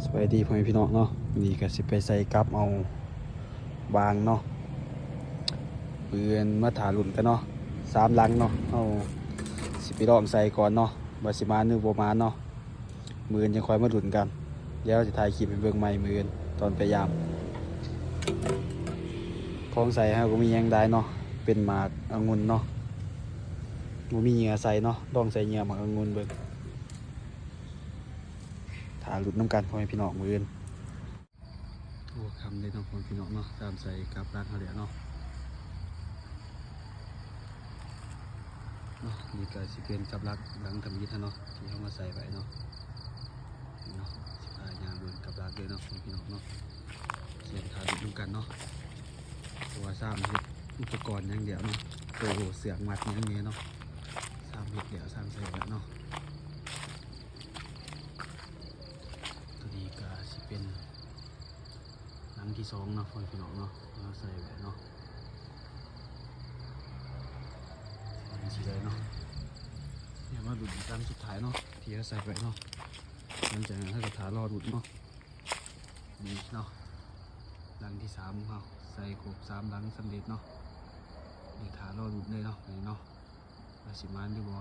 สวัสดีพ่อแม่พี่น้องเนาะวันนี้ก็สิไปใส่กับเอาบางเนาะปืนมาถาลุ่นกันเนาะ3 ลังเนาะเอาสิไปลองใส่ก่อนเนาะว่าสิมาหรือบ่มาเนาะมื้อนี้ยังคอยมาลุ้นกันเดี๋ยวจะถ่ายคลิปให้เบิ่งใหม่มื้อนี้ตอนพยายามของใส่เฮาก็มีหยังได้เนาะเป็นหมากองุ่นเนาะบ่มีเหงื่อใส่เนาะลองใส่เหงื่อหมากองุ่นเบิ่งถาลุ้นนํกันพ่อแม่พี่น้องมื้อนี้โอ้คำเลยเนาะพ่อแม่พี่น้องเนาะตามใส่กับรักเฮาแล้วเนาะ นี่ก็สิเป็นกับรักหลังทำยิทธเนาะที่เขามาใส่ไว้เนาะนี่เนาะสิพายางเบิ่งกับรักเลยเนาะพี่น้องเนาะเสียนทาดุกันเนาะตัวซ้ำเห็ดอุปกรณ์อย่างเดียวเนาะตัวเสือกมัดอย่างเงี้ยเนาะซ้ำเห็ดเดียวซ้ำใส่ไว้เนาะตัวนี้ก็สิเป็นหลังที่2เนาะพี่น้องเนาะเราใส่ไว้เนาะสีเลยเนาะเนี่ยมาดูดตั้งสุดท้ายเนาะที่เขาใส่ไปเนาะหลังจากนั้นถ้าเกิดถารอดูดเนาะนี่เนาะหลังที่3เขาใส่ครบ3 ลังสำเร็จเนาะนี่ถารอดูดเลยเนาะนี่เนาะมาสิมานดีบ่